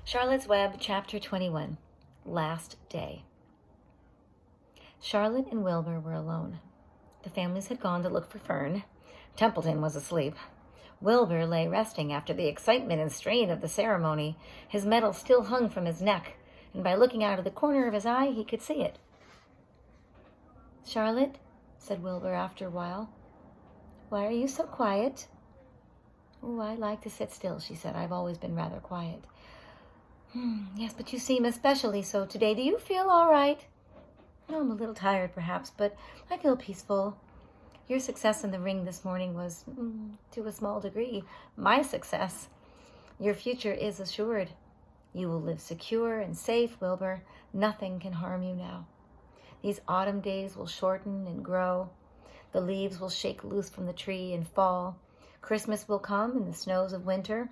Charlotte's Web, Chapter 21, Last Day. Charlotte and Wilbur were alone. The families had gone to look for Fern. Templeton was asleep. Wilbur lay resting after the excitement and strain of the ceremony. His medal still hung from his neck, and by looking out of the corner of his eye, he could see it. "Charlotte," said Wilbur after a while, "why are you so quiet?" "Oh, I like to sit still," she said. "I've always been rather quiet." Yes, but you seem especially so today. Do you feel all right?" "Oh, I'm a little tired, perhaps, but I feel peaceful. Your success in the ring this morning was, to a small degree, my success. Your future is assured. You will live secure and safe, Wilbur. Nothing can harm you now. These autumn days will shorten and grow. The leaves will shake loose from the tree and fall. Christmas will come and the snows of winter.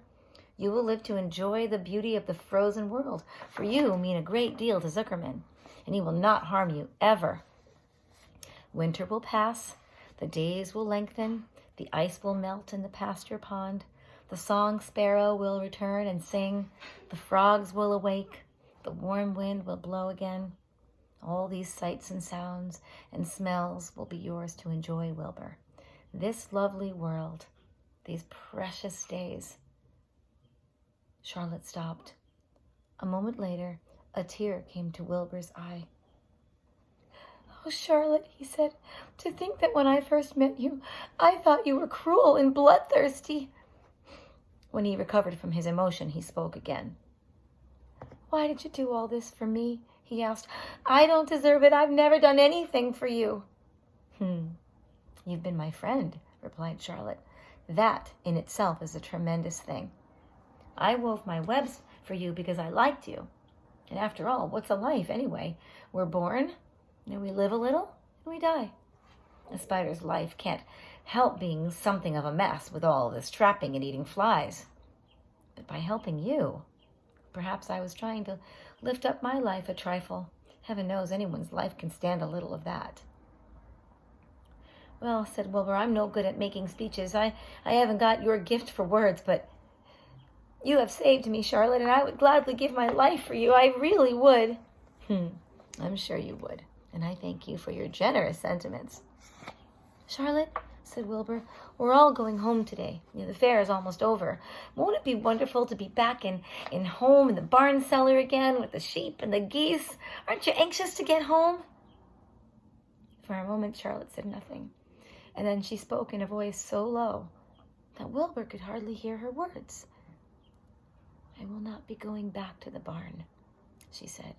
You will live to enjoy the beauty of the frozen world, for you mean a great deal to Zuckerman, and he will not harm you, ever. Winter will pass, the days will lengthen, the ice will melt in the pasture pond, the song sparrow will return and sing, the frogs will awake, the warm wind will blow again. All these sights and sounds and smells will be yours to enjoy, Wilbur. This lovely world, these precious days." Charlotte stopped. A moment later, a tear came to Wilbur's eye. "Oh, Charlotte," he said, "to think that when I first met you, I thought you were cruel and bloodthirsty." When he recovered from his emotion, he spoke again. "Why did you do all this for me?" he asked. "I don't deserve it. I've never done anything for you." "You've been my friend," replied Charlotte. "That in itself is a tremendous thing. I wove my webs for you because I liked you. And after all, what's a life anyway? We're born, and we live a little, and we die. A spider's life can't help being something of a mess with all this trapping and eating flies. But by helping you, perhaps I was trying to lift up my life a trifle. Heaven knows anyone's life can stand a little of that." "Well," said Wilbur, "I'm no good at making speeches. I haven't got your gift for words, but you have saved me, Charlotte, and I would gladly give my life for you. I really would." "I'm sure you would, and I thank you for your generous sentiments." "Charlotte," said Wilbur, "we're all going home today. The fair is almost over. Won't it be wonderful to be back in home in the barn cellar again with the sheep and the geese? Aren't you anxious to get home?" For a moment, Charlotte said nothing, and then she spoke in a voice so low that Wilbur could hardly hear her words. "I will not be going back to the barn," she said.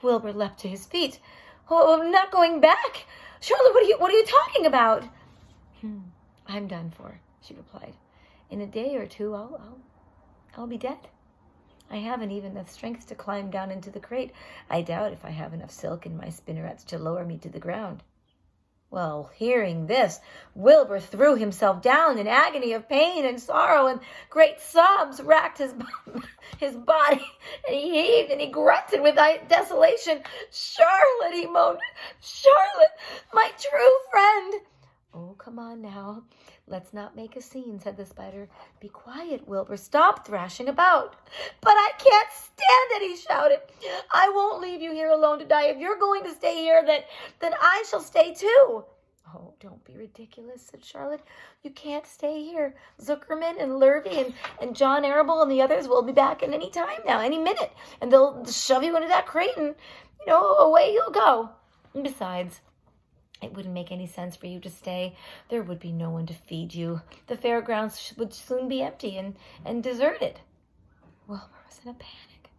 Wilbur leapt to his feet. "Oh, I'm not going back? Charlotte, what are you talking about?" "I'm done for," she replied. "In a day or two, I'll be dead. I haven't even the strength to climb down into the crate. I doubt if I have enough silk in my spinnerets to lower me to the ground." Well, hearing this, Wilbur threw himself down in agony of pain and sorrow, and great sobs racked his body, and he heaved and he grunted with desolation. "Charlotte," he moaned, "Charlotte, my true friend." "Oh, come on now. Let's not make a scene," said the spider. "Be quiet, Wilbur. Stop thrashing about." "But I can't stand it," he shouted. "I won't leave you here alone to die. If you're going to stay here, then I shall stay too." "Oh, don't be ridiculous," said Charlotte. "You can't stay here. Zuckerman and Lurvy and John Arable and the others will be back at any time now, any minute, and they'll shove you into that crate and, away you'll go. And besides, it wouldn't make any sense for you to stay. There would be no one to feed you. The fairgrounds would soon be empty and deserted." Wilbur was in a panic.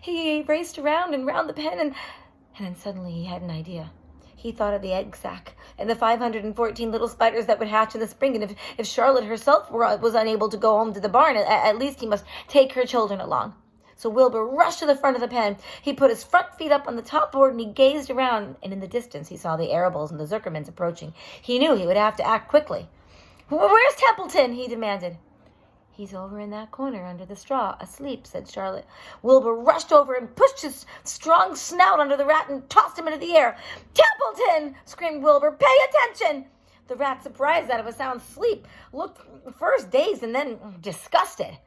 He raced around and round the pen, and then suddenly he had an idea. He thought of the egg sack and the 514 little spiders that would hatch in the spring, and if Charlotte herself was unable to go home to the barn, at least he must take her children along. So Wilbur rushed to the front of the pen. He put his front feet up on the top board and he gazed around, and in the distance he saw the Arables and the Zuckermans approaching. He knew he would have to act quickly. "Where's Templeton?" he demanded. "He's over in that corner under the straw, asleep," said Charlotte. Wilbur rushed over and pushed his strong snout under the rat and tossed him into the air. "Templeton!" screamed Wilbur. "Pay attention!" The rat, surprised out of a sound sleep, looked first dazed and then disgusted.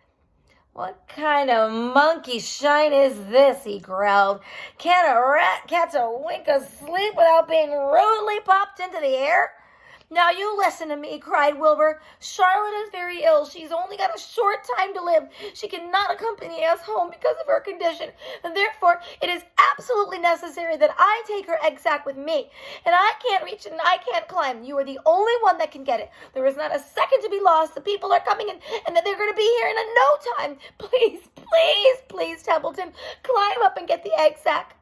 What kind of monkey shine is this? He growled. Can a rat catch a wink of sleep without being rudely popped into the air? Now you listen to me, cried Wilbur. Charlotte is very ill. She's only got a short time to live. She cannot accompany us home because of her condition, and therefore it is absolutely necessary that I take her egg sac with me. And I can't reach it and I can't climb. You are the only one that can get it. There is not a second to be lost. The people are coming in, and they're going to be here in no time. Please, please, please, Templeton, climb up and get the egg sac.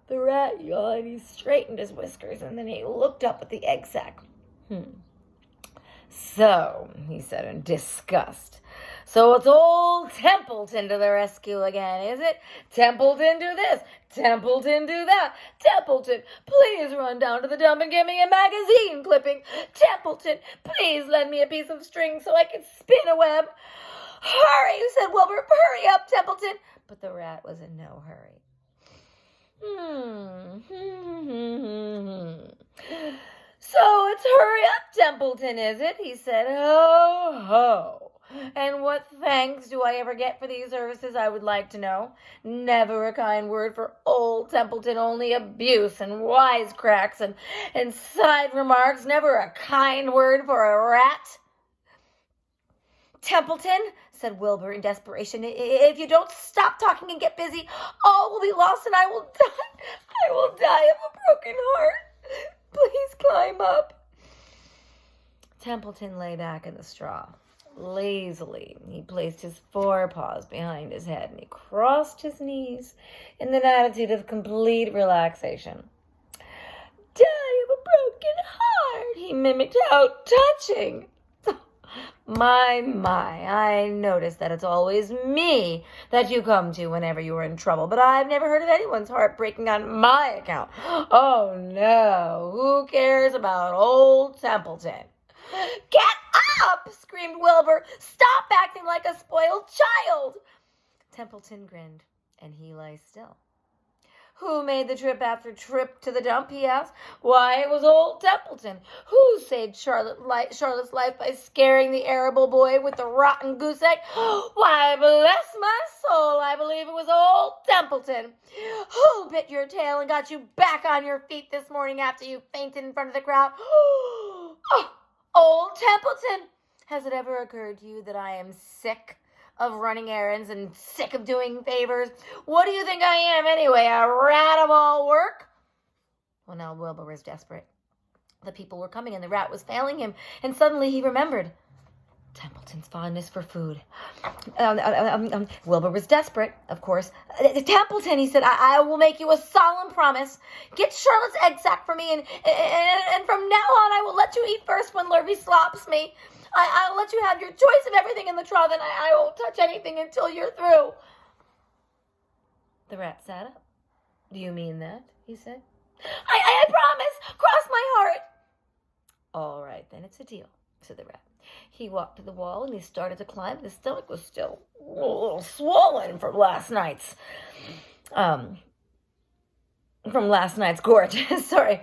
The rat yawned. He straightened his whiskers, and then he looked up at the egg sac. So, he said in disgust, so it's old Templeton to the rescue again, is it? Templeton do this, Templeton do that. Templeton, please run down to the dump and give me a magazine clipping. Templeton, please lend me a piece of string so I can spin a web. Hurry, said Wilbur. Hurry up, Templeton. But the rat was in no hurry. So it's hurry up, Templeton, is it? He said. Ho, ho. And what thanks do I ever get for these services, I would like to know? Never a kind word for old Templeton, only abuse and wisecracks and side remarks. Never a kind word for a rat. Templeton, said Wilbur in desperation, if you don't stop talking and get busy, all will be lost and I will die. I will die of a broken heart. Please climb up. Templeton lay back in the straw. Lazily, he placed his forepaws behind his head and he crossed his knees in an attitude of complete relaxation. Die of a broken heart, he mimicked. How touching. My, I notice that it's always me that you come to whenever you are in trouble, but I've never heard of anyone's heart breaking on my account. Oh, no, who cares about old Templeton? Get up, screamed Wilbur. Stop acting like a spoiled child. Templeton grinned, and he lay still. Who made the trip after trip to the dump, he asked. Why, it was old Templeton. Who saved Charlotte's life by scaring the arable boy with the rotten goose egg? Why, bless my soul, I believe it was old Templeton. Who bit your tail and got you back on your feet this morning after you fainted in front of the crowd? Oh, old Templeton. Has it ever occurred to you that I am sick of running errands and sick of doing favors? What do you think I am anyway, a rat of all work? Well, now Wilbur was desperate. The people were coming and the rat was failing him, and suddenly he remembered Templeton's fondness for food. Wilbur was desperate, of course. Templeton, he said, I will make you a solemn promise. Get Charlotte's egg sac for me, and from now on I will let you eat first when Lurvy slops me. I'll let you have your choice of everything in the trough, and I won't touch anything until you're through. The rat sat up. Do you mean that? He said. I promise. Cross my heart. All right, then it's a deal, said the rat. He walked to the wall, and he started to climb. His stomach was still a little swollen from last night's gorge. Sorry.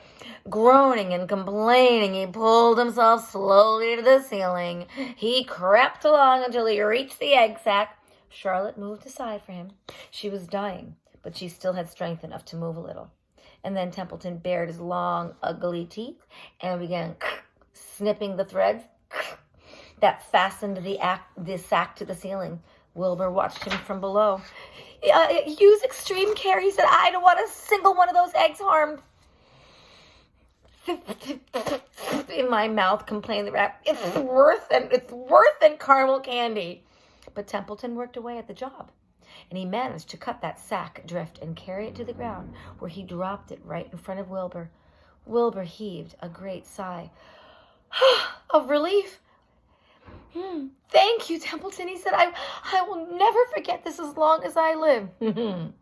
Groaning and complaining, he pulled himself slowly to the ceiling. He crept along until he reached the egg sac. Charlotte moved aside for him. She was dying, but she still had strength enough to move a little. And then Templeton bared his long, ugly teeth and began snipping the threads that fastened the sack to the ceiling. Wilbur watched him from below. Use extreme care, he said. I don't want a single one of those eggs harmed. In my mouth, complained the rat. It's worse than caramel candy. But Templeton worked away at the job, and he managed to cut that sack adrift and carry it to the ground, where he dropped it right in front of Wilbur. Wilbur heaved a great sigh of relief. Thank you, Templeton, he said. I will never forget this as long as I live.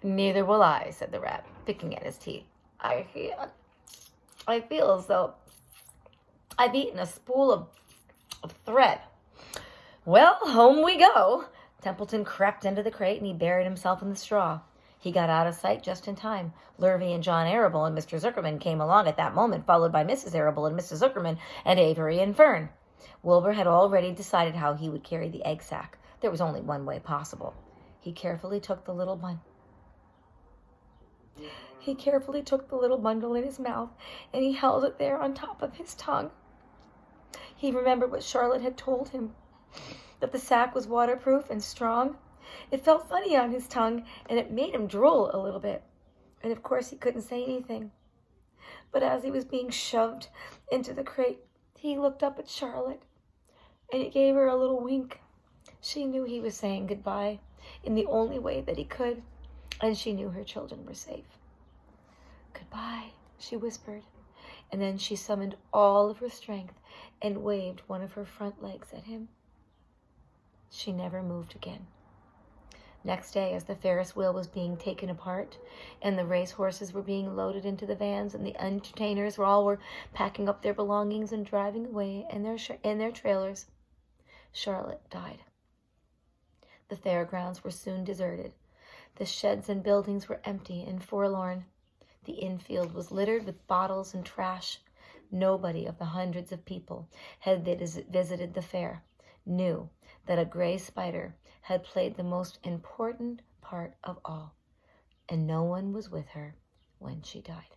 Neither will I, said the rat, picking at his teeth. I feel as though I've eaten a spool of thread. Well, home we go. Templeton crept into the crate and he buried himself in the straw. He got out of sight just in time. Lurvy and John Arable and Mr. Zuckerman came along at that moment, followed by Mrs. Arable and Mrs. Zuckerman and Avery and Fern. Wilbur had already decided how he would carry the egg sack. There was only one way possible. He carefully took the little bundle in his mouth, and he held it there on top of his tongue. He remembered what Charlotte had told him, that the sack was waterproof and strong. It felt funny on his tongue, and it made him drool a little bit. And of course he couldn't say anything. But as he was being shoved into the crate, he looked up at Charlotte, and he gave her a little wink. She knew he was saying goodbye in the only way that he could, and she knew her children were safe. "Goodbye," she whispered, and then she summoned all of her strength and waved one of her front legs at him. She never moved again. Next day, as the Ferris wheel was being taken apart and the race horses were being loaded into the vans and the entertainers were packing up their belongings and driving away in their trailers, Charlotte died. The fairgrounds were soon deserted. The sheds and buildings were empty and forlorn. The infield was littered with bottles and trash. Nobody of the hundreds of people had visited the fair knew that a gray spider had played the most important part of all, and no one was with her when she died.